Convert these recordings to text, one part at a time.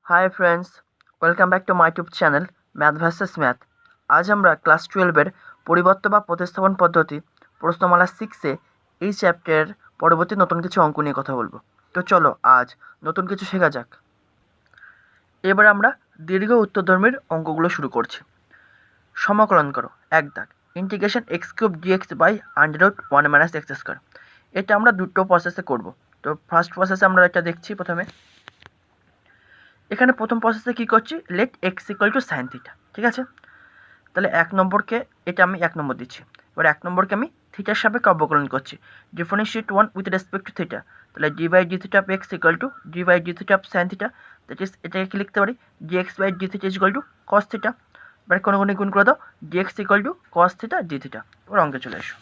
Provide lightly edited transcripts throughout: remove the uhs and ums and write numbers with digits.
Hi friends, welcome back to my YouTube channel math versus math. আজ আমরা class 12-এর পরিবর্ত বা প্রতিস্থাপন পদ্ধতি প্রশ্নমালা 6-এ এই চ্যাপ্টারের পরবর্তী নতুন কিছু অঙ্ক নিয়ে কথা বলবো। তো চলো আজ নতুন কিছু শেখা যাক। এবার আমরা দীর্ঘ উত্তরধর্মীর অঙ্কগুলো শুরু করছি। সমাকলন করো এক দাগ integration x cube dx by under root 1 minus x square. এটা আমরা দুটো প্রসেসে করব। তো ফার্স্ট প্রসেসে আমরা এটা দেখছি। প্রথমে এখানে প্রথম প্রসেসে কী করছি, let x equal to sine theta, ঠিক আছে। তাহলে এক নম্বরকে এটা আমি 1 নম্বর দিচ্ছি। এবার 1 নম্বরকে আমি থিটার সাপেক্ষে অবকলন করছি, differentiate 1 with respect to theta. তাহলে D by D theta of x equal to D by D theta of sine theta, that is এটাকে কি লিখতে পারি, D X by D theta is equal to cos theta. এবার কোনো গুণ করে দাও, D X equal to cos theta D theta. এবার অঙ্কে চলে এসো।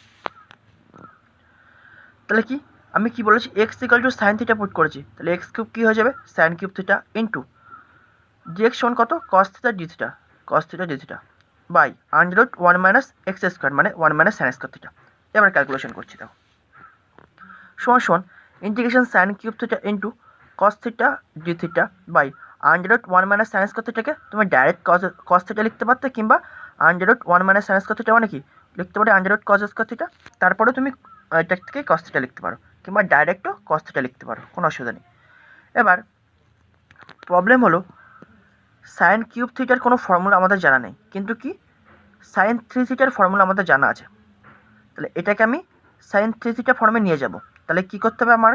তাহলে কি আমি কি বলেছি, X equal to sine theta put করেছি, তাহলে এক্স কিউব কী হয়ে যাবে, sine cube theta into DX সমান কত, cos theta D theta, cos theta D theta by under root 1 minus x square মানে 1 মাইনাস সাইন স্কোয়ার থিটা। এবার calculation করছি, দেখো সমান integration sine cube theta into cos theta D theta by under root 1 minus sine square থিটাকে তুমি direct cos theta লিখতে পারতে, কিংবা under root 1 minus sine square theta মানে কি লিখতে পারো under root cos square theta, তারপরে তুমি এটা থেকে কস থিটা লিখতে পারো, কিংবা ডাইরেক্টও কস থিটা লিখতে পারো, কোনো অসুবিধা নেই। এবার প্রবলেম হলো সাইন কিউব থিটার কোনো ফর্মুলা আমাদের জানা নেই, কিন্তু কি সাইন 3 থিটার ফর্মুলা আমাদের জানা আছে। তাহলে এটাকে আমি সাইন 3 থিটা ফর্মে নিয়ে যাব। তাহলে কি করতে হবে, আমার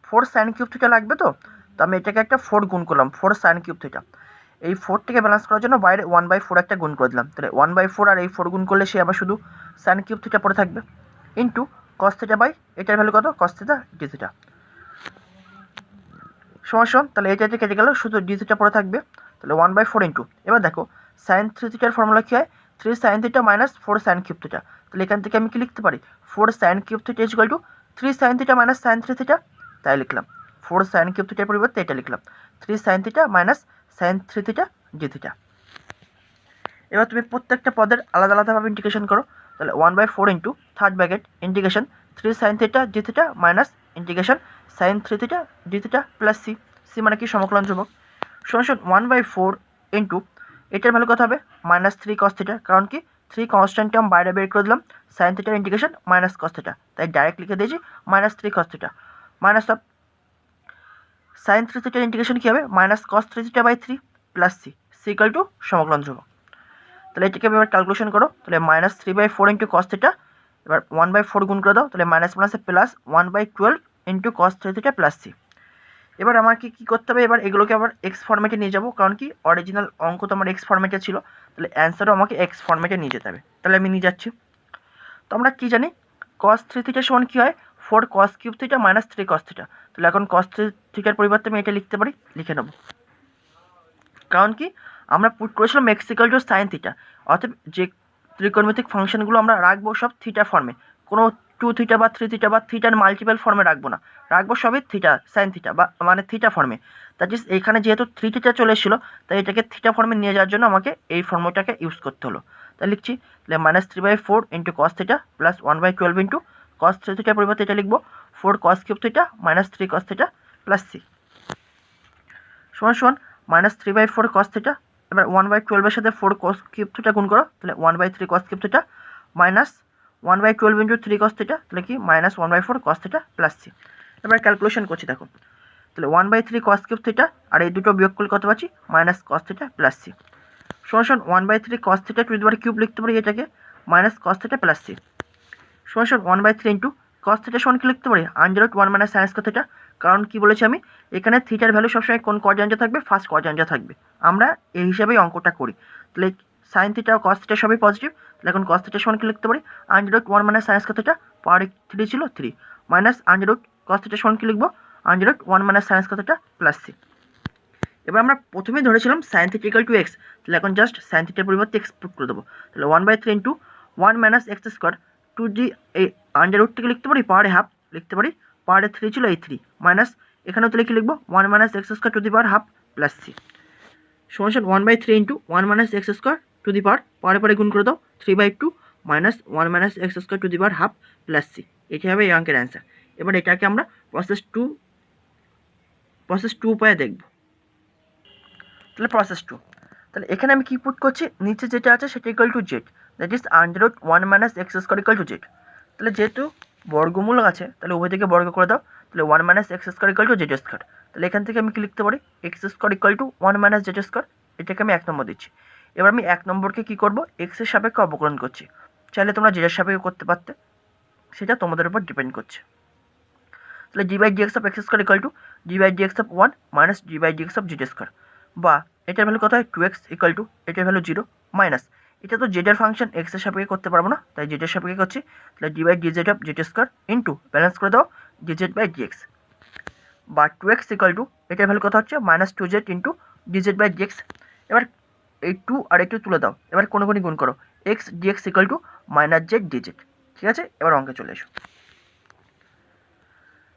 4 সাইন কিউব থিটা লাগবে। তো আমি এটাকে একটা 4 গুণ করলাম, 4 সাইন কিউব থিটা। এই 4টাকে ব্যালেন্স করার জন্য বাইরে 1/4 একটা গুণ করে দিলাম। তাহলে 1/4 আর এই 4 গুণ করলে সে আবার শুধু সাইন কিউব থিটা পড়ে থাকবে, ইন্টু কস থিটা বাই এটার ভ্যালু কত, কস থিটা ডি থিটা সমান। তাহলে এটা কেটে গেল, শুধু ডি থিটা পড়ে থাকবে। তাহলে 1/4 ইন্টু, এবার দেখো সাইন 3 থিটার ফর্মুলা কী হয়, 3 sine theta minus 4 sign cube theta. তাহলে এখান থেকে আমি কি লিখতে পারি, 4 sign cube theta is equal two 3 sine theta minus sine 3 theta. তাই লিখলাম 4 সাইন কিউব থিটার পরিবর্তে এটা লিখলাম 3 sine theta minus sine 3 theta D theta. এবার তুমি প্রত্যেকটা পদের আলাদা আলাদাভাবে ইন্টিগ্রেশন করো। তাহলে 1/4 into third bracket integration 3 sine theta D theta minus integration sine 3 theta D theta plus C, c মানে কি সমকলন ধ্রুবক, সমান 1/4 ইন্টু এটার ভ্যালু কত হবে, -3 কস থিটা। কারণ কি 3 কনস্ট্যান্ট টার্ম বাইরে বের করে দিলাম, সাইন থিটার ইন্টিগ্রেশন মাইনাস কস থিটা, তাই ডাইরেক্ট লিখে দিয়েছি -3 cos theta minus of sine 3 থিটার ইন্টিগ্রেশন কী হবে, minus cos 3 theta by 3 plus C, C equal to সমকলন ধ্রুবক। তাহলে এটাকে এবার ক্যালকুলেশন করো। তাহলে -3/4 ইন্টু কস থিটা, এবার 1/4 গুণ করে দাও, তাহলে মাইনাস প্লাসে plus 1/12 into cos 3 theta plus C. এবার আমাকে কী করতে হবে, এবার এগুলোকে আবার এক্স ফর্মেটে নিয়ে যাবো, কারণ কি অরিজিনাল অঙ্ক তো আমার এক্স ফর্মেটে ছিল, তাহলে অ্যান্সারও আমাকে এক্স ফর্মেটে নিয়ে যেতে হবে। তাহলে আমি নিয়ে যাচ্ছি। তো আমরা কী জানি, কস 3 থিটার সমান কী হয়, 4 cos cube theta minus 3 cos theta. তাহলে এখন কস 3 থিটার পরিবর্তে আমি এটা লিখতে পারি, লিখে নেব। কারণ কি আমরা পুট করেছিলাম x equal to sine theta, অর্থাৎ যে ত্রিকোণমিতিক ফাংশনগুলো আমরা রাখবো সব থিটা ফর্মে, কোনো 2 থিটা বা 3 থিটা বা থিটার মাল্টিপল ফর্মে রাখবো না, রাখবো সবই থিটা সাইন থিটা বা মানে থিটা ফর্মে। দ্যাট ইজ এইখানে যেহেতু 3 থিটা চলে এসেছিলো, তাই এটাকে থিটা ফর্মে নিয়ে যাওয়ার জন্য আমাকে এই ফর্মটাকে ইউজ করতে হলো। তাই লিখছি, তাহলে -3/4 into cos theta plus 1/12 into cos 3 থিটার পরিবর্তে এটা লিখবো 4 cos cube theta minus 3 cos theta plus C সমান -3/4 কস থিটা। এবার 1/12 এর সাথে 4 কস কিউব থিটা গুণ করো, তাহলে 1/3 কস cube theta minus 1/12 into 3 cos theta, তাহলে কি -1/4 কস থিটা প্লাস সি। এবার ক্যালকুলেশন করছি, দেখো তাহলে 1/3 কস কিউব থিটা আর এই দুটো বিয়োগ করলে কত পাচ্ছি, minus cos theta plus C সমান 1/3 cos theta to the power cube লিখতে পারি এটাকে, minus cos theta plus C সমান 1/3 ইন্টু কস থিটা সমান কি লিখতে পারি, under root 1 minus sine square theta. কারণ কি বলেছি আমি, এখানে থিটার ভ্যালু সবসময় কোন কোয়াড্র্যান্টে থাকবে, ফার্স্ট কোয়াড্র্যান্টে থাকবে, আমরা এই হিসাবেই অঙ্কটা করি। তাহলে সাইন থিটা ও কস থিটা সবই পজিটিভ, তাহলে এখন কস থিটা সমান কি লিখতে পারি, under root 1 minus sine square theta, power 3 ছিল 3 minus under root cos theta সমান কি লিখবো, under root 1 minus sine square theta plus C. এবার আমরা প্রথমেই ধরেছিলাম sine theta equal to x, তাহলে এখন জাস্ট সাইন থিটার পরিবর্তে এক্স পুট করে দেবো। তাহলে 1/3 into 1 minus x square to d, এই আন্ডার রুট থেকে লিখতে পারি পাওয়ারে হাফ, লিখতে পারি পাওয়ারে 3 ছিল এই 3 মাইনাস এখানেও তাহলে কি লিখবো 1 minus x square to the power half plus C সমান 1/3 into 1 minus x square to the power পাওয়ারে পরে গুণ করে দাও 3/2 minus 1 minus x square to the power half plus C, এটি হবে এই অঙ্কের অ্যান্সার। এবার এটাকে আমরা প্রসেস টু উপায়ে দেখব। তাহলে প্রসেস 2। তাহলে এখানে আমি কি পুট করছি, নিচে যেটা আছে সেটা equal to z, that is under root 1 minus x square equal to z. তাহলে যেহেতু বর্গমূল আছে তাহলে উভয় থেকে বর্গ করে দাও, তাহলে 1 minus x square equal to Z square. তাহলে এখান থেকে আমি কি লিখতে পারি, x square equal two 1 minus z square, এটাকে আমি 1 নম্বর দিচ্ছি। এবার আমি 1 নম্বরকে কী করবো, এক্সের সাপেক্ষে অবকলন করছি। চাইলে তোমরা জেডের সাপেক্ষে করতে পারতে, সেটা তোমাদের উপর ডিপেন্ড করছে। তাহলে D by dx of x square equal to D by dx of 1 minus d by dx of z square, বা এটার ভ্যালু কত হয় 2x ইকুয়াল টু এটার ভ্যালু 0 মাইনাস, এটা তো জেডের ফাংশন এক্সের সাপেক্ষে করতে পারবো না, তাই জেডের সাপেক্ষে করছি। তাহলে D by dz of z square into balance করে দাও ডিজেড বাই ডিএক্স, বা 2x ইকুয়াল টু এটার ভ্যালু কত হচ্ছে minus 2z into dz by dx. এবার এই 2 আর এই 2 তুলে দাও, এবার কোনো গুণ করো, x dx equal to minus z dz. ঠিক আছে, এবার অঙ্কে চলে এসো।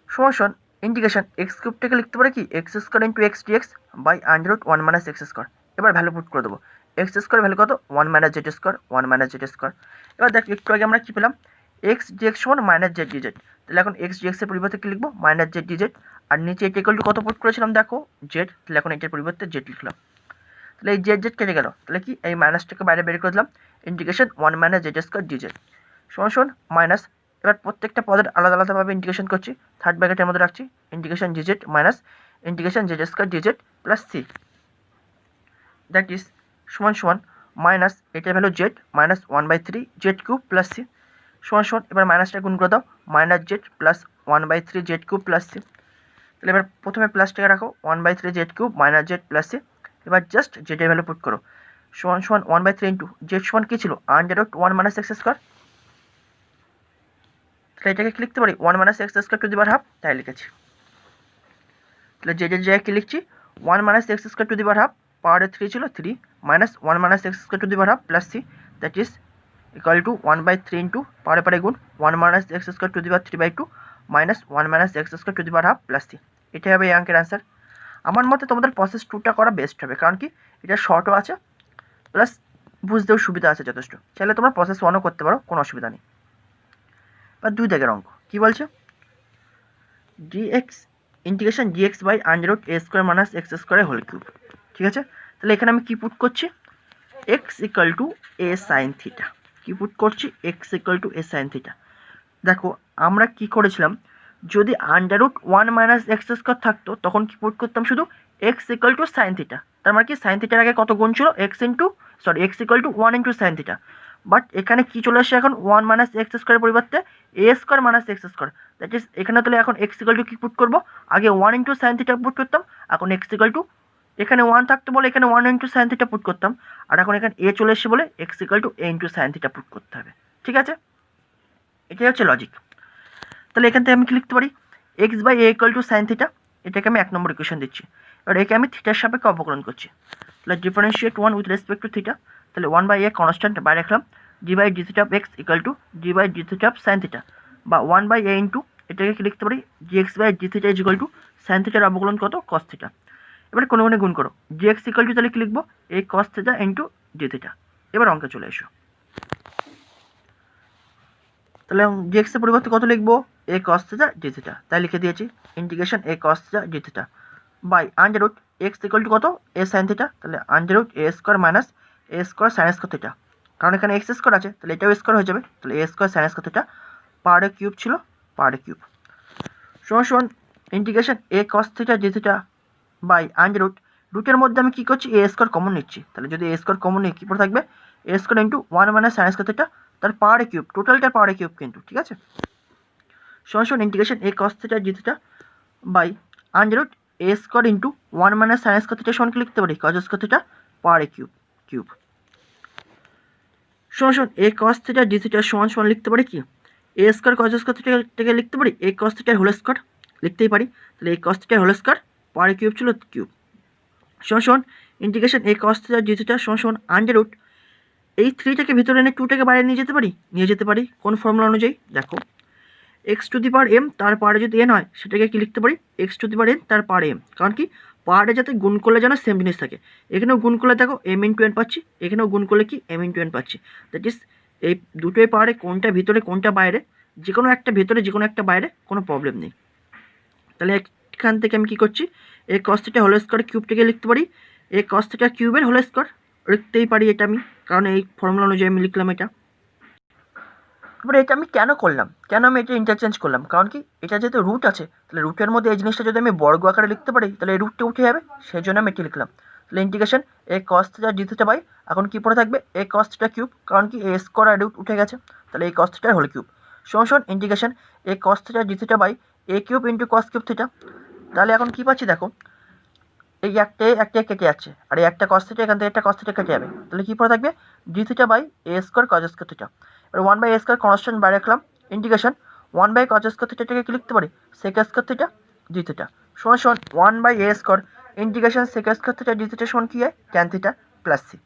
সমান ইন্টিগ্রেশন এক্স কিউবটাকে লিখতে পারে কি x square into x dx by under root 1 minus x square. এবার ভ্যালু পুট করে দেবো, এক্স স্কোয়ার ভ্যালু কত 1 minus z square, 1 minus z square. এবার দেখ একটু আগে আমরা কী পেলাম, এক্স ডিএক্স সমান মাইনাস জেড ডিজেড। তাহলে এখন এক্স ডিএক্সের পরিবর্তে কী লিখবো, মাইনাস জেড ডিজেড। আর নিচে এটা ইকুয়াল টু কত পুট করেছিলাম দেখো জেড, তাহলে এখন এটার পরিবর্তে জেড লিখলাম। তাহলে এই জেড জেড কেটে গেল, তাহলে কি এই মাইনাসটাকে বাইরে বের করে দিলাম, integration 1 minus z square DZ সমান মাইনাস। এবার প্রত্যেকটা পদের আলাদা আলাদাভাবে ইন্টিগ্রেশন করছি, থার্ড ব্র্যাকেটের মধ্যে রাখছি, integration dz minus integration z square dz plus c, that is সমান মাইনাস এটার value z minus 1/3 z cube plus C সমান এবার মাইনাসটা গুণ করে দাও, minus z plus 1/3 z cube plus c. তাহলে এবার প্রথমে প্লাসটাকে রাখো 1/3 z cube minus z plus C. এবার জাস্ট জেডের ভ্যালু পুট করো, সমান 1/3 ইন্টু জেড সমান কী ছিল under root 1 minus x square. তাহলে এটাকে কি লিখতে পারি 1 minus x square to the power half, তাই লিখেছি। তাহলে জেডের জায়গায় কী লিখছি 1 minus x square to the power half, পাওয়ারে 3 ছিল 3 minus 1 minus x square to the power half plus c, that is equal to 1/3 into পাওয়ারে গুণ 1 minus x square to the power 3/2 minus 1 minus x square to the power half plus c. এটাই হবে এই অঙ্কের answer. আমার মতে তোমাদের process 2টা করা বেস্ট হবে, কারণ কি এটা শর্টও আছে প্লাস বুঝতেও সুবিধা আছে যথেষ্ট। চাইলে তোমরা প্রসেস 1ও করতে পারো, কোনো অসুবিধা নেই। বা 2 দাগের অঙ্ক কী বলছে, DX integration DX by under root A square minus X স্কোয়ারের হোল কিউব। ঠিক আছে, তাহলে এখানে আমি কী পুট করছি, X equal to A sine theta. কী পুট করছি, X equal to A sine theta. দেখো আমরা কি করেছিলাম, যদি under root 1 minus x square থাকতো তখন কি পুট করতাম শুধু X equal to sine theta. তার মানে কি সাইন থিটার আগে কত গুণ ছিল x equal two 1 into sine theta. But এখানে কি চলে আসছে এখন 1 মাইনাস এক্স স্কোয়ারের পরিবর্তে A square minus x square, that is এখানে তাহলে এখন এক্স ইকুয়াল টু কী পুট করবো, আগে 1 ইন্টু সাইন থিটা পুট করতাম, এখন এক্স ইকুয়াল টু এখানে 1 থাকতো বলে এখানে 1 ইন্টু সাইন থিটা পুট করতাম, আর এখন এখানে এ চলে এসছে বলে x equal to A into sine theta put করতে হবে। ঠিক আছে, এটাই হচ্ছে লজিক। তাহলে এখান থেকে আমি কি লিখতে পারি, x by a equal to sine theta, এটাকে আমি 1 নম্বর ইকুয়েশন দিচ্ছি। এবার একে আমি থিটার সাপেক্ষে অবকলন করছি, তাহলে differentiate 1 with respect to theta. তাহলে 1/a কনস্ট্যান্ট বাইরে রাখলাম, d by D theta of x equal to D by D theta of sine theta, বা 1/a ইন্টু এটাকে কি লিখতে পারি dx by D theta is equal to sine থিটার অবকলন কত কস থিটা। এবার কোনো গুণ করো, ডিএক্স ইকুয়াল টু তাহলে কি লিখবো এই cos theta into d theta. এবার অঙ্কে চলে এসো, তাহলে ডিএক্সের পরিবর্তে কত লিখবো a cos theta D theta, তাই লিখে দিয়েছি integration a cos theta D theta by under root x equal to কত এ সাইন থিটা, তাহলে under root A square minus a square sine square theta, কারণ এখানে এক্স স্কোয়ার আছে তাহলে এটাও স্কোয়ার হয়ে যাবে, তাহলে a square sine square theta পাওয়ারে কিউব ছিল পাওয়ারে কিউব সমান integration a cos theta D theta by under root, রুটের মধ্যে আমি কী করছি এ স্কোয়ার কমন নিচ্ছি, তাহলে যদি এ স্কোয়ার কমন নিই কী পড়ে থাকবে A square into 1 minus sine square theta তার পাওয়ারে কিউব, টোটালটার পাওয়ারে কিউব কিন্তু। ঠিক আছে, সমান integration a cos theta D theta by under root A square into 1 minus sine square theta সমান কি লিখতে পারি কজ স্কোয়ার থিটা পাওয়ারে কিউব সমান a cos theta D theta সমান লিখতে পারি কি এ স্কোয়ার কজ স্কোয়ার থিটাকে লিখতে পারি এ কস থিটার হোল স্কোয়ার লিখতেই পারি, তাহলে এ কস থিটার হোল স্কোয়ার পাওয়ারে কিউব ছিল কিউব সমান integration a cos theta D theta সমান আন্ডার রুট এই 3টাকে ভিতরে এনে 2টাকে বাইরে নিয়ে যেতে পারি কোন ফর্মুলা অনুযায়ী, দেখো x to the power m তার পাওয়ারে যদি এন হয় সেটাকে কি লিখতে পারি x to the power n তার পাওয়ারে এম, কারণ কি পাওয়ারে যাতে গুণ করলে যেন সেম জিনিস থাকে, এখানেও গুণ করলে দেখো এম ইন্টু এন পাচ্ছি, এখানেও গুণ করলে কি এম ইন্টু এন পাচ্ছি, দ্যাট ইজ এই দুটোই পাওয়ারে কোনটা ভিতরে কোনটা বাইরে, যে কোনো একটা ভেতরে যে কোনো একটা বাইরে কোনো প্রবলেম নেই। তাহলে এখান থেকে আমি কী করছি এ কস থিটা হোল স্কোয়ার কিউবটাকে লিখতে পারি এ কস থিটা কিউবের হোল স্কোয়ার লিখতেই পারি এটা আমি, কারণ এই ফর্মুলা অনুযায়ী আমি লিখলাম এটা। এবার এটা আমি কেন করলাম, কেন আমি এটা ইন্টারচেঞ্জ করলাম, কারণ কি এটা যেহেতু রুট আছে, তাহলে রুটের মধ্যে এই জিনিসটা যদি আমি বর্গ আকারে লিখতে পারি তাহলে এই রুটটা উঠে যাবে, সেই জন্য আমি এটি লিখলাম। তাহলে integration a cos theta D theta by, এখন কী পড়ে থাকবে এ কস থিটা কিউব, কারণ কি এ স্কোয়ার আর রুট উঠে গেছে, তাহলে এই কস থিটার হোল কিউব সমান integration a cos theta D theta by a cube into cos cube theta. তাহলে এখন কী পাচ্ছি দেখো, এই একটা কেটে যাচ্ছে, আর এই একটা কস থিটা এখান থেকে একটা কস থিটা কেটে যাবে, তাহলে কী পড়ে থাকবে d theta by a square cos square theta. এবার 1/a স্কোয়ার কনস্ট্যান্ট বাইরে রাখলাম, ইন্টিগ্রেশন 1/cos স্কোয়ার থিটাটাকে কি লিখতে পারি sec square theta D theta সমান 1/a square integration sec square theta D theta সমান কি হয় ট্যান থিটা প্লাস সি।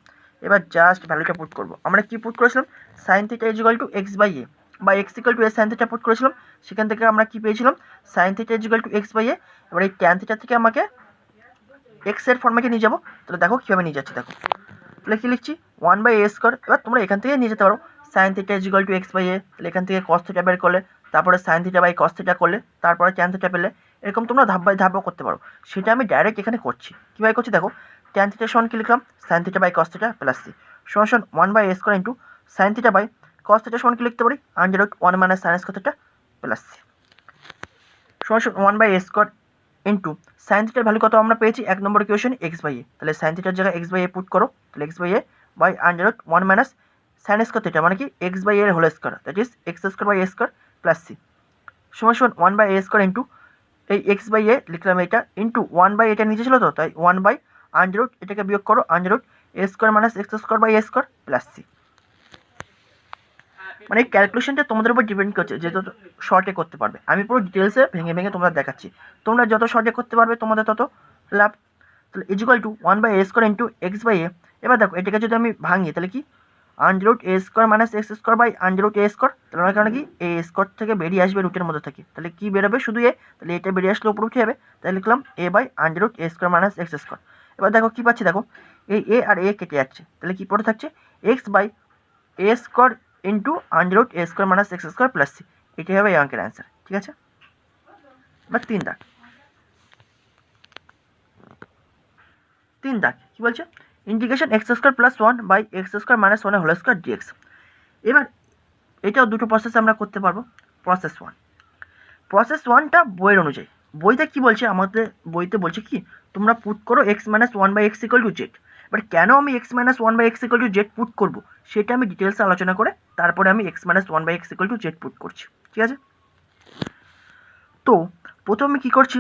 এবার জাস্ট ভ্যালুটা পুট করবো, আমরা কি পুট করেছিলাম sine theta is equal to x by A বা X equal to A sine theta put করেছিলাম, সেখান থেকে আমরা কি পেয়েছিলাম sine theta is equal to x by A. এবার এই ট্যান থিটা থেকে আমাকে এক্স এর ফর্মেটে নিয়ে যাবো, তাহলে দেখো কীভাবে নিয়ে যাচ্ছি দেখো, তাহলে কী লিখছি 1/a স্কোয়ার, এবার তোমরা এখান থেকে নিয়ে যেতে পারো sine theta is equal to x by এ, তাহলে এখান থেকে কস থিটা বের করলে, তারপরে sine theta by cos theta করলে, তারপরে ট্যান থিটা পেলে, এরকম তোমরা ধাপ বাই ধাপও করতে পারো, সেটা আমি ডাইরেক্ট এখানে করছি। কীভাবে করছি দেখো, ট্যান থিটা সমান কী লিখলাম sine theta by cos theta plus C সমান 1/a square into sine theta by cos theta সমান কী লিখতে পারি under root 1 minus sine square theta plus C সমান 1/a স্কোয়ার ইন্টু সাইন থিটার ভ্যালু কত আমরা পেয়েছি এক নম্বর ইকুয়েশন এক্স বাই এ, তাহলে সাইন থিটার জায়গায় এক্স বাই এ পুট করো, তাহলে x by a by under root 1 minus sine square theta মানে কি এক্স বাই এর whole square, that is x square by a square plus C সমান 1/a square into এই x by a লিখলাম এটা into 1/, এটা নিচে ছিল তো তাই 1 বাই আন্ডার রুট এটাকে বিয়োগ করো under root A square minus x square by a square plus c. মানে এই ক্যালকুলেশনটা তোমাদের উপর ডিপেন্ড করছে যে যত শর্টে করতে পারবে, আমি পুরো ডিটেলসে ভেঙে ভেঙে তোমরা দেখাচ্ছি, তোমরা যত শর্টে করতে পারবে তোমাদের তত লাভ। তাহলে is equal to 1/a square into X by A. এবার দেখো এটাকে যদি আমি ভাঙি তাহলে কি under root A square minus x square by under root A square, তাহলে আমার কারণে কি এ স্কোয়ার থেকে বেরিয়ে আসবে রুটের মধ্যে থেকে, তাহলে কি বেরোবে শুধু এ, তাহলে এটা বেরিয়ে আসলে উপরে উঠে যাবে, তাই লিখলাম a by under root A square minus x square. এবার দেখো কী পাচ্ছি দেখো এই এ আর এ কেটে যাচ্ছে, তাহলে কী পড়ে থাকছে x by a square into under root A square minus x square plus c, এটাই হবে এই অঙ্কের অ্যান্সার। ঠিক আছে, এবার তিন দাগ কী বলছে integration x square plus 1 by x square minus 1 whole square dx. এবার এটাও দুটো প্রসেস আমরা করতে পারবো। প্রসেস ওয়ানটা বইয়ের অনুযায়ী, বইতে কি বলছে আমাদের বইতে বলছে কি তোমরা পুট করো x minus 1/x equal to Z. But কেন আমি x minus 1/x equal to Z put করবো সেটা আমি ডিটেলসে আলোচনা করে তারপরে আমি x minus 1/x equal to Z put করছি। ঠিক আছে, তো প্রথমে কী করছি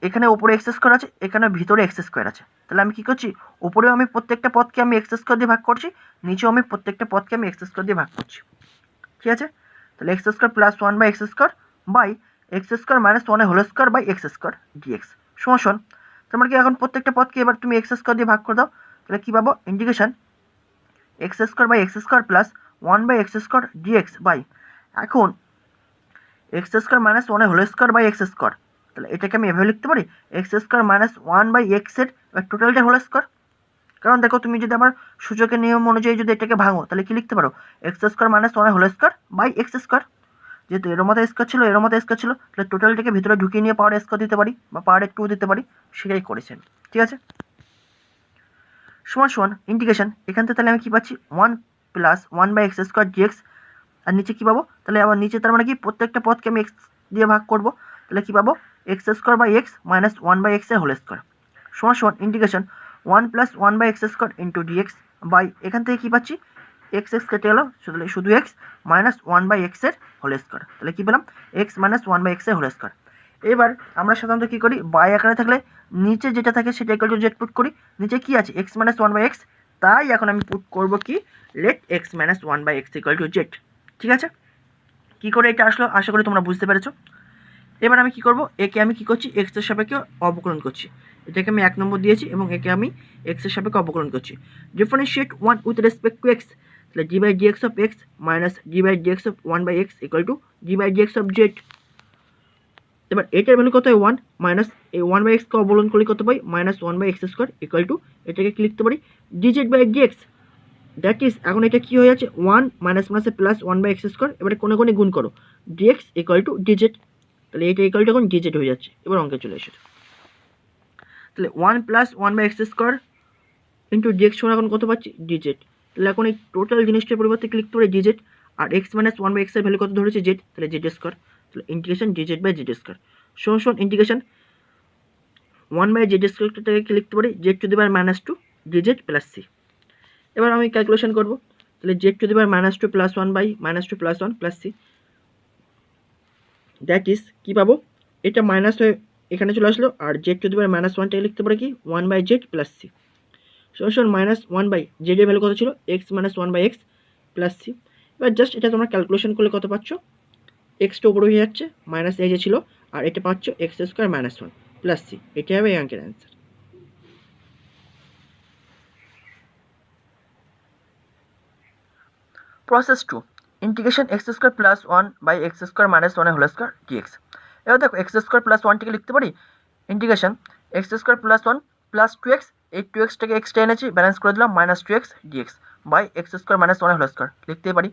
এখানে ওপরে এক্স স্কোয়ার আছে, এখানে ভিতরে এক্স স্কোয়ার আছে, তাহলে আমি কী করছি ওপরেও আমি প্রত্যেকটা পদকে আমি এক্স স্কোয়ার দিয়ে ভাগ করছি, নিচেও আমি প্রত্যেকটা পদকে আমি এক্স স্কোয়ার দিয়ে ভাগ করছি। ঠিক আছে, তাহলে x square plus 1/x square by x square minus 1 whole square by x square dx সমান তোমার কি এখন প্রত্যেকটা পদকে এবার তুমি এক্স স্কোয়ার দিয়ে ভাগ করে দাও, তাহলে কী পাবো integration x square by x square plus 1/x square dx by এখন x square minus 1 whole square by x square, তাহলে এটাকে আমি এভাবে লিখতে পারি এক্স স্কোয়ার মাইনাস 1/x এর টোটালটা হোল স্কোয়ার। কারণ দেখো তুমি যদি আমার সূচকের নিয়ম অনুযায়ী যদি এটাকে ভাঙো তাহলে কি লিখতে পারো x square minus 1 whole square by x square, যেহেতু এর মধ্যে স্কোয়ার ছিল এর মধ্যে স্কোয়ার ছিল, তাহলে টোটালটাকে ভিতরে ঢুকিয়ে নিয়ে পাওয়ার স্কোয়ার দিতে পারি বা পাওয়ার 2 দিতে পারি, সেটাই করেছেন। ঠিক আছে, সমান ইন্টিগ্রেশন এখান থেকে তাহলে আমি কী পাচ্ছি 1 প্লাস 1/x স্কোয়ার ডিএক্স, আর নিচে কী পাবো তাহলে আবার নিচে তার মানে কি প্রত্যেকটা পদকে আমি এক্স দিয়ে ভাগ করবো, তাহলে কী পাবো x square by x minus 1/x এর হোল স্কোয়ার সমান integration 1 plus 1/x square into dx by এখান থেকে কী পাচ্ছি এক্স কেটে গেলো শুধু এক্স মাইনাস 1/x এর হোল স্কোয়ার, তাহলে কী পেলাম এক্স মাইনাস 1/x এর হোল স্কোয়ার। এবার আমরা সাধারণত কী করি বাই আকারে থাকলে নিচে যেটা থাকে সেটা ইকুয়াল টু জেড পুট করি, নিচে কী আছে এক্স মাইনাস 1/x, তাই এখন আমি পুট করবো কি let x minus 1/x equal to z. ঠিক আছে, কী করে এটা আসলো আশা করি তোমরা বুঝতে পেরেছো। এবার আমি কী করবো একে আমি কী করছি এক্সের সাপেক্ষে অবকলন করছি, এটাকে আমি 1 নম্বর দিয়েছি এবং একে আমি এক্সের সাপেক্ষে অবকলন করছি। Differentiate 1 with respect to x, তাহলে D by dx of x minus d by dx of 1/x equal to D by dx of z. এবার এটার ভ্যালু কত হয় 1 মাইনাস এই 1/xকে অবকলন করলে কত পাই minus 1/x square equal to এটাকে কি লিখতে পারি dz by dx, that is এখন এটা কী হয়ে যাচ্ছে 1 মাইনাস মাইনাসে প্লাস 1/x স্কোয়ার, এবারে কোনে কোনে গুণ করো ডিএক্স ইকুয়াল টু ডিজেড, তাহলে এটা ইকুয়াল টু এখন ডিজেড হয়ে যাচ্ছে। এবার অঙ্কে চলে এসেছে, তাহলে 1 প্লাস 1/x² ইন্টু ডিএক্স সমান এখন কত পাচ্ছি ডিজেড। তাহলে এখন এই টোটাল জিনিসটার পরিবর্তে ক্লিক করে ডিজেড, আর x মাইনাস 1/x এর ভ্যালু কত ধরেছে জেড, তাহলে z²। তাহলে ইন্টিগ্রেশন ডিজেড বাই z² সমান ইন্টিগ্রেশন 1/z²টাকে কি লিখতে পারি z⁻⁻2 dz প্লাস c। এবার আমি ক্যালকুলেশন করব, তাহলে z⁻⁻2 plus 1/-2 plus 1 plus c, that is কী পাবো, এটা মাইনাস হয়ে এখানে চলে আসলো, আর z⁻⁻1টাকে লিখতে পারি কি 1/z প্লাস c সমান মাইনাস 1/z এর ভ্যালু কত ছিল x minus 1/x plus c। এবার জাস্ট এটা তোমরা ক্যালকুলেশন করলে কত পাচ্ছ, এক্সটা উপরে হয়ে যাচ্ছে মাইনাস এই যে ছিল, আর এটা পাচ্ছ x² মাইনাস 1 প্লাস c। এটা হবে এই অঙ্কের answer. Process 2, integration x² plus 1/x² minus 1² dx। এবার দেখো x² প্লাস 1টাকে লিখতে পারি integration x² plus 1 plus 2x, এই 2xটাকে এক্সট্রা এনেছি ব্যালেন্স করে দিলাম minus 2x dx by x² minus 1² লিখতে পারি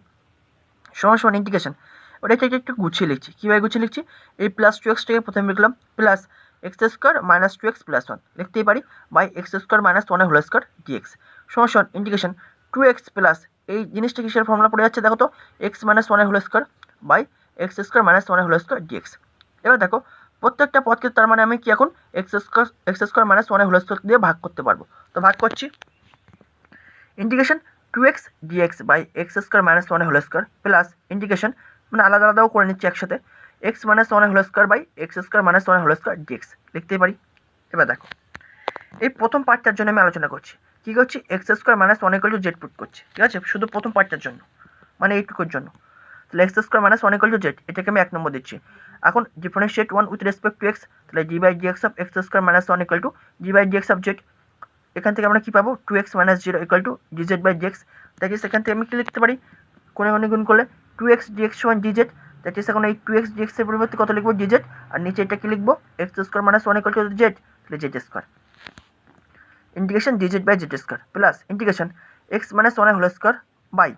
সমান ইন্টিগ্রেশন। ওটা একটু গুছিয়ে লিখছি, কীভাবে গুছিয়ে লিখছি, এই প্লাস 2xটাকে প্রথমে লিখলাম plus x² minus 2x plus 1 লিখতেই পারি বাই x² মাইনাস 1² dx সমান ইন্টিগ্রেশন 2x প্লাস এই জিনিসটা কিসের ফর্মুলা পড়ে যাচ্ছে দেখো তো x minus 1² by x² minus 1² dx। এবার দেখো প্রত্যেকটা পদকে তার মানে আমি কি এখন x² মাইনাস 1² দিয়ে ভাগ করতে পারবো। তো ভাগ করছি integration 2x dx by x² minus 1² plus integration মানে আলাদা আলাদাও করে নিচ্ছি একসাথে x minus 1² by x² minus 1² dx লিখতেই পারি। এবার দেখো এই প্রথম পার্টটার জন্য আমি আলোচনা করছি, কী করছি x² মাইনাস 1 = z পুট করছি, ঠিক আছে, শুধু প্রথম পার্টটার জন্য মানে এইটুকুর জন্য। তাহলে x² মাইনাস 1 = z, এটাকে আমি 1 নম্বর দিচ্ছি। এখন differentiate 1 with respect two x, তাহলে g/dx of x² minus 1 = g/dx of z। এখান থেকে আমরা কী পাবো 2x minus 0 = dz/dx। That is এখান থেকে আমি কী লিখতে পারি কোণে কোণে গুণ করলে 2x dx সমান dz। দ্যাট ইজ এখন এই 2x dx এর পরিবর্তে কত লিখবো dz, আর নিচে এটা কি লিখবো x² মাইনাস 1 = z, তাহলে z² integration dz/z² plus integration x minus 1² by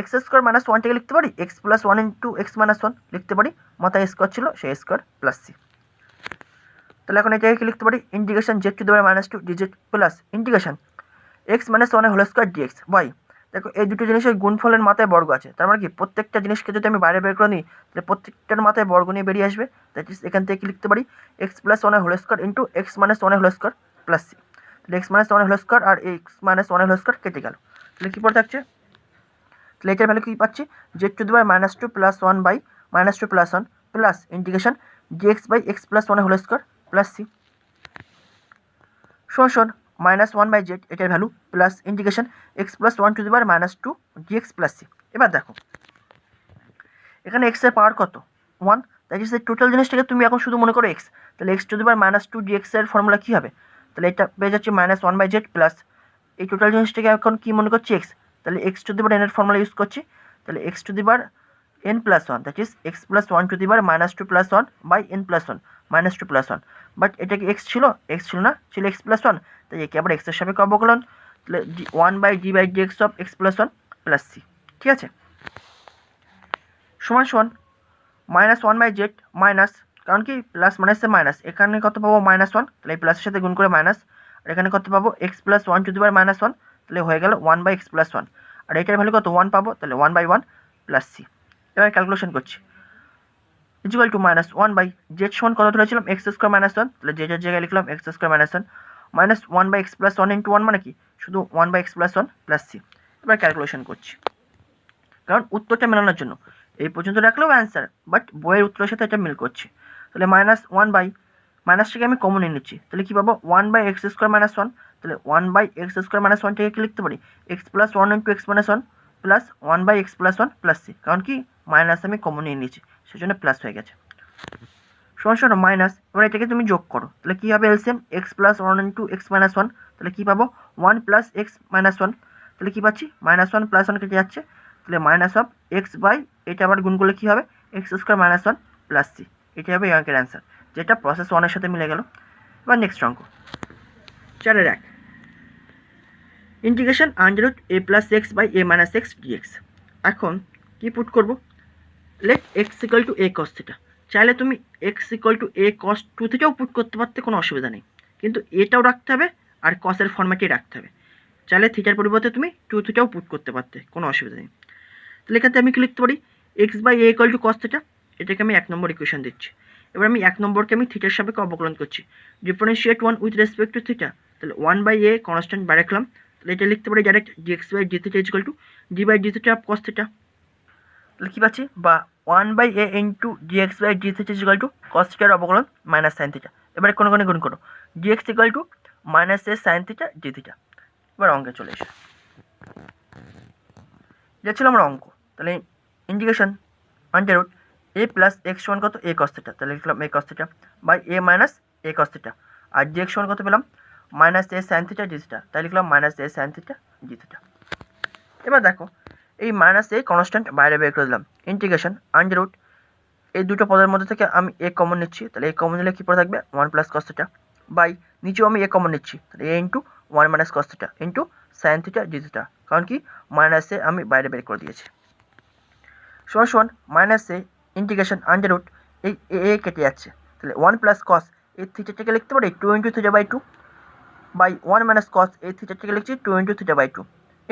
x² minus 1টাকে লিখতে পারি x plus 1 into x minus 1 লিখতে পারি, মাথায় স্কোয়ার ছিল সেই স্কোয়ার প্লাস c। তাহলে এখন এটাকে কি লিখতে পারি integration z⁻⁻2 dz plus integration x minus 1² dx by, দেখো এই দুটো জিনিসের গুণফলের মাথায় বর্গ আছে, তার মানে কি প্রত্যেকটা জিনিসকে যদি আমি বাইরে বের করে নিই তাহলে প্রত্যেকটার মাথায় বর্গ নিয়ে বেরিয়ে আসবে। দ্যাট ইজ এখান থেকে কি লিখতে পারি x plus 1² into x minus 1² plus c। তাহলে x মাইনাস 1² আর x মাইনাস 1² কেটে গেল, তাহলে কী পড়ে থাকছে, তাহলে এটার ভ্যালু কী পাচ্ছি z⁻⁻2 plus 1/-2 plus 1 plus integration dx by x plus 1² plus c সমান মাইনাস 1/z এটার value plus integration x plus 1⁻⁻2 dx plus c। এবার দেখো এখানে x এর পাওয়ার কত 1, দ্যাট ইজ এই টোটাল জিনিসটাকে তুমি এখন শুধু মনে করো x, তাহলে x⁻⁻2 dx এর ফর্মুলা কী হবে, তাহলে এটা পেয়ে যাচ্ছে মাইনাস 1/z প্লাস এই টোটাল জিনিসটাকে এখন কী মনে করছি x, তাহলে x⁻n এর ফর্মুলা ইউজ করছি, তাহলে x⁻n plus 1 that is x plus 1⁻⁻2 plus 1 by n plus 1 -2 plus 1। But এটা কি x ছিল না, ছিল x প্লাস 1, তাই একে আবার x এর সাপেক্ষে অবকলন, তাহলে 1/d/dx of x plus 1 plus c, ঠিক আছে, সমান মাইনাস 1/z মাইনাস, কারণ কি প্লাস মাইনাসে মাইনাস, এখানে কত পাবো -1, তাহলে এই প্লাসের সাথে গুণ করে মাইনাস, আর এখানে কত পাবো x প্লাস 1⁻1, তাহলে হয়ে গেল 1/x প্লাস 1, আর এটার ভ্যালু কত 1 পাবো, তাহলে 1/1 প্লাস c। এবার ক্যালকুলেশন করছি ইকুয়াল টু মাইনাস 1/z সমান কত ধরেছিলাম x² মাইনাস 1, তাহলে z এর জায়গায় লিখলাম x² minus 1 minus 1/x plus 1 into 1 মানে কি শুধু 1/x প্লাস 1 প্লাস c। এবার ক্যালকুলেশন করছি, কারণ উত্তরটা মেলানোর জন্য এই পর্যন্ত রাখলেও অ্যান্সার, বাট বইয়ের উত্তরের সাথে এটা মিল করছে। তাহলে মাইনাসটাকে আমি কমন নিয়ে নিচ্ছি, তাহলে কী পাবো 1/x² মাইনাস 1, তাহলে 1/x² মাইনাস 1টাকে কি লিখতে পারি x plus 1 into x minus 1 plus 1/x plus 1 plus c, কারণ কি মাইনাস আমি কমন নিয়ে নিয়েছি সেজন্য প্লাস হয়ে গেছে সমান মাইনাস। এবার এটাকে তুমি যোগ করো, তাহলে কী হবে LCM x plus 1 into x minus 1, তাহলে কী পাবো 1 প্লাস x মাইনাস 1, তাহলে কী পাচ্ছি -1 প্লাস 1 কেটে যাচ্ছে, তাহলে মাইনাস অফ x বাই এটা আবার গুণ করলে কী হবে x² মাইনাস 1 প্লাস c। এটা হবে এই অঙ্কের অ্যান্সার, যেটা প্রসেস 1 এর সাথে মিলে গেল। এবার নেক্সট অঙ্ক 4-1 integration √a plus x by a minus x dx। এখন কি পুট করব, লেট x = a cos θ, চাইলে তুমি x = a cos 2θও পুট করতে পারতে, কোনো অসুবিধা নেই, কিন্তু এটাও রাখতে হবে আর কসের ফর্ম্যাটেই রাখতে হবে। চাইলে থিটার পরিবর্তে তুমি টু থিটাও পুট করতে পারতে, কোনো অসুবিধা নেই। তাহলে এখান থেকে আমি কি লিখতে পারি, x by a equal to cos theta, এটাকে আমি 1 নম্বর ইকুয়েশন দিচ্ছি। এবার আমি 1 নম্বরকে আমি থিটার সাপেক্ষে অবকলন করছি, differentiate 1 with respect to theta. তাহলে 1 বাই এ কনস্ট্যান্ট বাইরে রাখলাম, তাহলে এটা লিখতে পারি direct dx by D theta equal to D by D theta of cos theta. তাহলে কী পাচ্ছি, বা 1 by a into dx by D theta equal to cos থিটার অবকলন মাইনাস সাইন থিটা। এবারে কোনো গুণ করো, dx equal to minus a sine theta D theta. এবার অঙ্কে চলে এসে যা ছিল আমার অঙ্ক। তাহলে integration under root a plus x সমান কত, এ কস থিটা, তাহলে লিখলাম a cos theta by a minus a cos theta. আর ডিএক্স সমান কত পেলাম, minus a sine theta D theta, তাই লিখলাম minus a sine theta D theta. এবার দেখো এই মাইনাস এ কনস্ট্যান্ট বাইরে বের করে দিলাম, ইন্টিগ্রেশন আন্ডার রুট এই দুটো পদের মধ্যে থেকে আমি এ কমন নিচ্ছি, তাহলে এ কমন নিলে কী পড়ে থাকবে, 1 প্লাস কস থিটা বাই নিচেও আমি এ কমন নিচ্ছি, তাহলে a into 1 minus cos theta into sine theta D theta, কারণ কি মাইনাস এ আমি বাইরে বের করে দিয়েছি। সমান সমান মাইনাস এ ইন্টিগ্রেশন আন্ডার রুট এই এ কেটে যাচ্ছে, তাহলে 1 প্লাস কস এই থিটাটাকে লিখতে পারি 2 into theta by 2 by 1 minus cos এই থিটাটাকে লিখছি 2 into theta by 2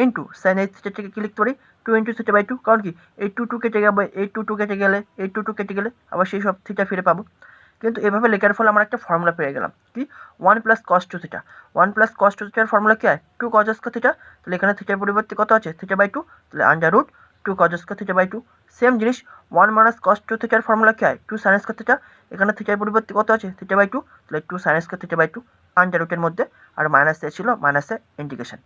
into sine এই থিটাটাকে কি লিখতে পারি 2 ইন্টু থিটা বাই 2, কারণ কি এই 2 কেটে যাবে, এই 2 কেটে গেলে এই 2 কেটে গেলে আবার সেই সব থিটা ফিরে পাবো। কিন্তু এভাবে লেখার ফলে আমরা একটা ফর্মুলা পেয়ে গেলাম কি, 1 plus cos two theta. 1 plus cos two থিটার ফর্মুলা কি হয়, 2 কজ স্কয়ার থিটা। তাহলে এখানে থিটার পরিবর্তে কত আছে, থিটা বাই 2, তাহলে under root 2 cos square theta by 2। Same জিনিস 1 মাইনাস কস টু থিটার ফর্মুলা কি হয়, 2 সাইন স্কয়ার থিটা। এখানে থিটার পরিবর্তে কত আছে, থিটা বাই 2, তাহলে 2 sine square theta by 2 under রুটের মধ্যে, আর মাইনাস এ ছিল মাইনাসে ইন্টিগ্রেশন।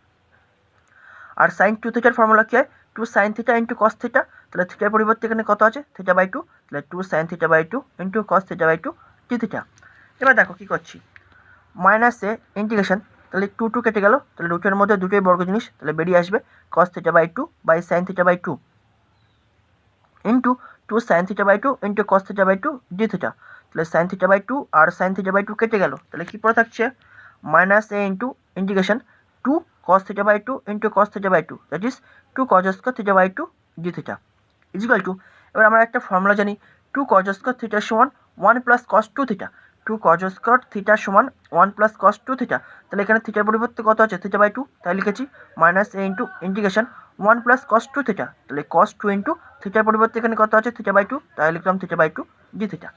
আর সাইন টু থিটার ফর্মুলা কি হয়, 2 sine theta into cos theta, তাহলে থিটার পরিবর্তে এখানে কত আছে, থিটা বাই 2, তাহলে 2 sine theta by 2 into cos theta by 2 d theta. এবার দেখো কী করছি, মাইনাসে ইন্টিগ্রেশন, তাহলে 2 কেটে গেল, তাহলে রুটের মধ্যে দুটোই বর্গ জিনিস, তাহলে বেরিয়ে আসবে cos theta by 2 by sine theta by 2 into 2 sine theta by 2 into cos theta by 2 d theta. তাহলে সাইন থিটা বাই 2 আর সাইন থিটা বাই 2 কেটে গেল, তাহলে কী পড়ে থাকছে, minus a into integration 2 cos theta by 2 into cos theta by 2, that is 2 cos square theta by 2 d theta is equal to, এবার আমরা একটা ফর্মুলা জানি, 2 cos square theta সমান 1 plus cos 2 theta, 2 cos square theta সমান 1 plus cos 2 theta। তাহলে এখানে থিটার পরিবর্তে কত আছে, থিটা বাই 2, তাই লিখেছি minus a into integration 1 plus cos 2 theta, তাহলে cos 2 ইন্টু থিটার পরিবর্তে এখানে কত আছে, থিটা বাই 2, তাই লিখলাম থিটা বাই 2 d theta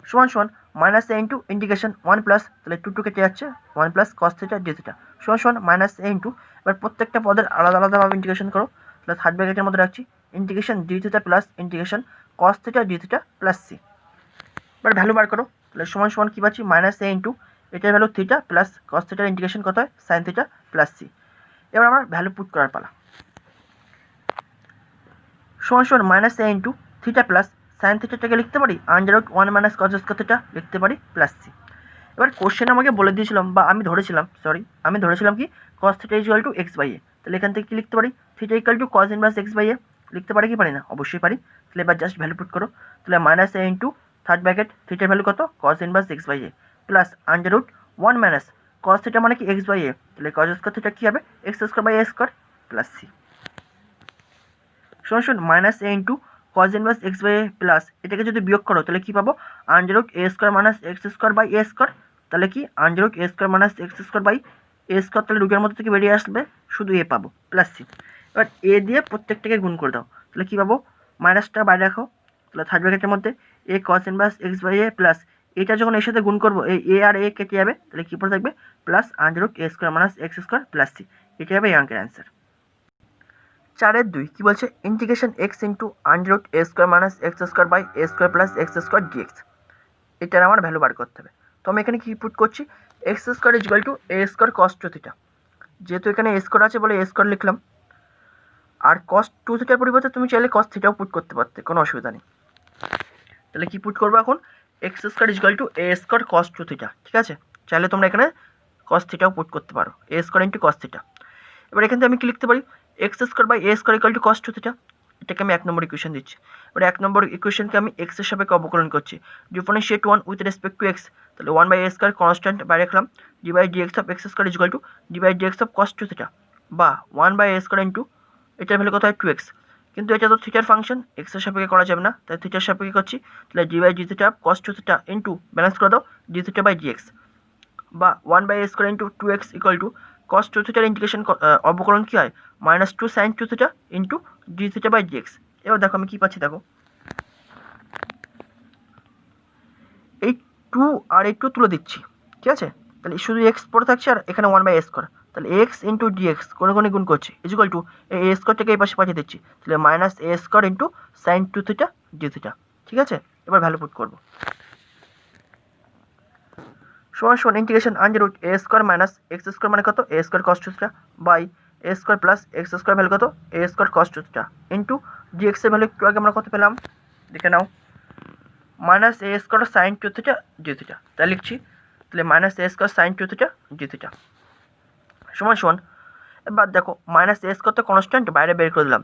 সমান সমান minus a into integration 1 plus, তাহলে 2 কেটে যাচ্ছে 1 প্লাস কস থিটা ডি থিটা সমান সমান মাইনাস এ ইন্টু, এবার প্রত্যেকটা পদের আলাদা আলাদাভাবে ইন্টিগ্রেশন করো, তাহলে থার্ড ব্র্যাকেটের মধ্যে রাখছি integration d theta plus integration cos theta D theta plus C. এবার ভ্যালু বার করো, তাহলে সমান সমান কী পাচ্ছি, মাইনাস এ ইন্টু এটার ভ্যালু থিটা প্লাস কস থিটার ইন্টিগ্রেশন কত হয়, সাইন থিটা প্লাস সি। এবার আমরা ভ্যালু পুট করার পালা, সমান সমান minus a into theta plus sine থিটাটাকে লিখতে পারি under root 1 minus cos square theta লিখতে পারি প্লাস সি। এবার কোশ্চেন আমাকে বলে দিয়েছিলাম, বা আমি ধরেছিলাম কি cos theta equal to x by এ, তাহলে এখান থেকে কি লিখতে পারি, theta equal to cos inverse x by a লিখতে পারি কি পারি না, অবশ্যই পারি। তাহলে এবার জাস্ট ভ্যালু পুট করো, তাহলে minus a into third bracket থিটার ভ্যালু কত, cos inverse x by a plus under root 1 minus cos theta মানে কি এক্স বাই এ, তাহলে কস স্কয়ার থিটা কী হবে, x square by a square plus C সমান minus a into cos inverse x by a plus, এটাকে যদি বিয়োগ করো তাহলে কী পাবো, under root A square minus x square by a square, তাহলে কি under root A square minus x square by a square, তাহলে রুটের মধ্যে থেকে বেরিয়ে আসবে শুধু এ পাবো প্লাস সি। এবার এ দিয়ে প্রত্যেকটাকে গুণ করে দাও, তাহলে কী পাবো, মাইনাসটা বাইরে রাখো, তাহলে থার্ড ব্র্যাকেটের মধ্যে a cos inverse x by a plus, এটা যখন এর সাথে গুণ করবো এই এ আর এ কেটে যাবে, তাহলে কী পড়ে থাকবে প্লাস আন্ডার রুট এ square minus x square plus c, এটাই হবে এই অঙ্কের অ্যান্সার। 4-2 কি বলছে, integration x into under root A square minus x square by a square plus x square dx, এটার আমার ভ্যালু বার করতে হবে। তো আমি এখানে কি পুট করছি, x square is equal to a square cos two theta, যেহেতু এখানে এ স্কোয়ার আছে বলে এ স্কোয়ার লিখলাম, আর কস টু থিটার পরিবর্তে তুমি চাইলে কস থিটাও পুট করতে পারতে, কোনো অসুবিধা নেই। তাহলে কি পুট করবো এখন, x square is equal to a square cos two theta, ঠিক আছে, চাইলে তোমরা এখানে কস থিটাও পুট করতে পারো, a square into cos theta. এবার এখান থেকে আমি কি লিখতে পারি, x square by a square equal to cos two theta, এটাকে আমি 1 নম্বর ইকুয়েশন দিচ্ছি। এবার 1 নম্বর ইকুয়েশনকে আমি এক্স এর সাপেক্ষে অবকলন করছি, differentiate 1 with respect to x, তাহলে 1 বাই এ স্কোয়ার কনস্ট্যান্ট বাইরে রাখলাম, d by d x of x square is equal to D by d x of cos two theta, বা 1 বাই এ স্কোয়ার ইন্টু এটার value কত হয় 2x, কিন্তু এটা তো থিটার ফাংশন, এক্স এর সাপেক্ষে করা যাবে না, তাই থিটার সাপেক্ষে করছি, তাহলে D by D theta cos two theta into balance করে দাও d theta by d x, বা 1/a² into 2x equal to কস 2 থিটার ইন্টিগ্রেশন অবকলন কী হয় -2 sin 2 theta into d theta by dx। এবার দেখো আমি কী পাচ্ছি, দেখো এই 2 আর এই 2 তুলে দিচ্ছি, ঠিক আছে। তাহলে শুধু এক্স পড়ে থাকছে আর এখানে 1/a², তাহলে এক্স ইন্টু ডিএক্স কোনো কোনো গুণ করছি ইকুয়াল টু এই a² এই পাশে পাঠিয়ে দিচ্ছি, তাহলে -a² into sine 2 theta D theta, ঠিক আছে। এবার ভ্যালু পুট করবো, সমান integration under root a² minus x² মানে কত a² cos 2 theta by a² plus x² value কত a² cos 2 theta into dx এর ভ্যালু একটু আগে আমরা কত পেলাম দেখে নাও -a² sin 2 theta D theta, তাই লিখছি, তাহলে -a² sin 2 theta D theta সমান এবার দেখো -a² তো কনস্ট্যান্ট বাইরে বের করে দিলাম,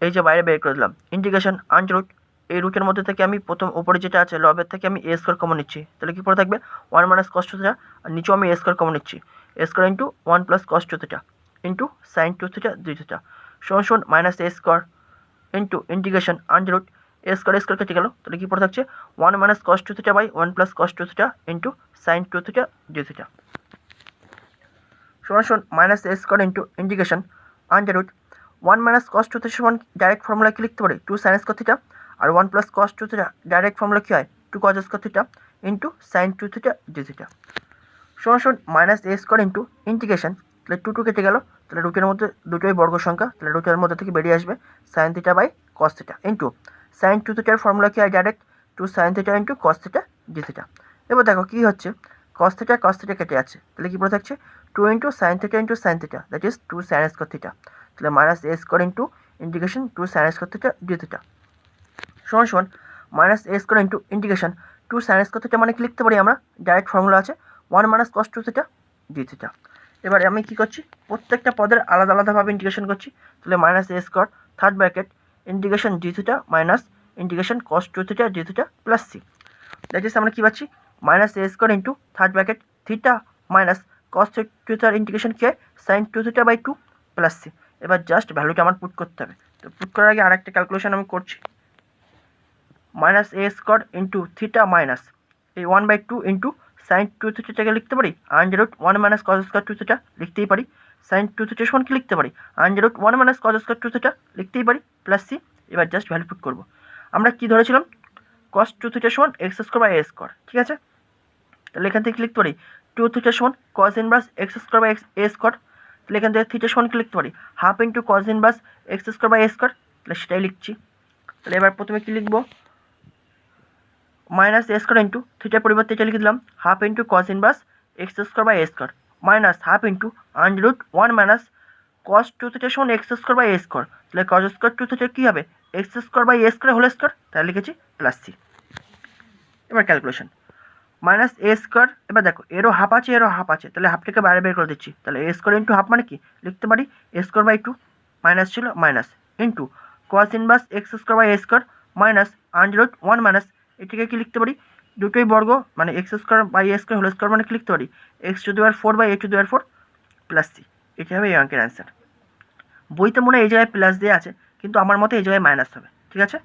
এই যে বাইরে বের করে দিলাম ইন্টিগ্রেশন আন্ডার রুট এই রুটের মধ্যে থেকে আমি প্রথম উপরে যেটা আছে লবের থেকে আমি a² কমন নিচ্ছি, তাহলে কী পড়ে থাকবে 1 - cos 2 থিটা, আর নিচেও আমি a² কমন নিচ্ছি a² into 1 + cos 2 theta into sine 2 theta D theta সমান -a² into integration under root a² কেটে গেল, তাহলে কী পড়ে থাকছে 1 - cos 2 theta by 1 + cos 2 theta into sine 2 theta D theta সমান -a² into integration under root 1 - cos 2 theta সমান direct formula কি লিখতে পারি 2 sin স্কয়ার থিটা, আর 1 + cos 2 থিটা ডাইরেক্ট ফর্মুলা কী হয় 2 cos square theta into sine 2 theta D theta সমান -a² ইন্টু ইন্টিগ্রেশন, তাহলে 2 2 কেটে গেল, তাহলে রুটের মধ্যে দুটোই বর্গ সংখ্যা, তাহলে রুটের মধ্যে থেকে বেরিয়ে আসবে sine theta by cos theta into sine 2 থিটার ফর্মুলা কী হয় direct 2 sin theta into cos theta D theta. এবার দেখো কী হচ্ছে cos থিটা কেটে যাচ্ছে, তাহলে কী পড়ে থাকছে 2 into sine theta into sine theta, that is 2 sin square theta, তাহলে -a² into integration 2 sin square theta D theta সমান -a² into integration 2 sin square theta মানে কি লিখতে পারি আমরা ডাইরেক্ট ফর্মুলা আছে 1 - cos 2 থিটা ডি থিটা। এবারে আমি কী করছি প্রত্যেকটা পদের আলাদা আলাদাভাবে ইন্টিগ্রেশন করছি, তাহলে -a² third bracket integration d theta minus integration cos 2 theta D theta plus c, that is আমরা কী পাচ্ছি -a² into third bracket theta minus cos 2 থিটার ইন্টিগ্রেশন কী হয় sine 2 theta by 2 plus C. এবার জাস্ট ভ্যালুটা আমার পুট করতে হবে, তো পুট করার আগে আরেকটা ক্যালকুলেশন আমি করছি -a² ইন্টু থিটা মাইনাস এই 1/2 ইন্টু সাইন 2 থিটাকে লিখতে পারি under root 1 - cos square 2 theta লিখতেই পারি, সাইন 2 থিটা সমান কি লিখতে পারি under root 1 - cos square 2 theta লিখতেই পারি প্লাস সি। এবার জাস্ট ভ্যালু পুট করবো, আমরা কি ধরেছিলাম cos 2 থিটা সমান x² বাই a², ঠিক আছে। তাহলে এখান থেকে লিখতে পারি 2 থিটা সমান cos inverse x² by a², তাহলে এখান থেকে থিটা সমান কি লিখতে পারি half into cos inverse x² by a², তাহলে সেটাই লিখছি। তাহলে এবার প্রথমে কি লিখবো -a² ইন্টু থিটার পরিবর্তে এটা লিখে দিলাম half into cos inverse x² by a² minus half into under root 1 - cos 2 theta সমান x² বাই a², তাহলে cos স্কয়ার 2 থিটা কী হবে x² by a² whole square, তাহলে লিখেছি প্লাস সি। এবার ক্যালকুলেশন -a², এবার দেখো এরও হাফ আছে এরও হাফ আছে, তাহলে হাফটাকে বাইরে বের করে দিচ্ছি, তাহলে a² ইন্টু হাফ মানে কি লিখতে পারি a² বাই 2 মাইনাস ছিল minus into cos inverse x² by a² minus under root 1 এটিকে কি লিখতে পারি দুটোই বর্গ মানে x² by a² whole square মানে কি লিখতে পারি x⁴ by a⁴ plus C. এটি হবে এই অঙ্কের অ্যান্সার। বইতে মনে হয় এই জায়গায় প্লাস দেওয়া আছে, কিন্তু আমার মতে এই জায়গায় মাইনাস হবে, ঠিক আছে।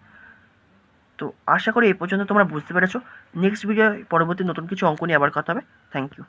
তো আশা করি এই পর্যন্ত তোমরা বুঝতে পেরেছো। নেক্সট ভিডিও পরবর্তী নতুন কিছু অঙ্ক নিয়ে আবার কথা হবে। Thank you.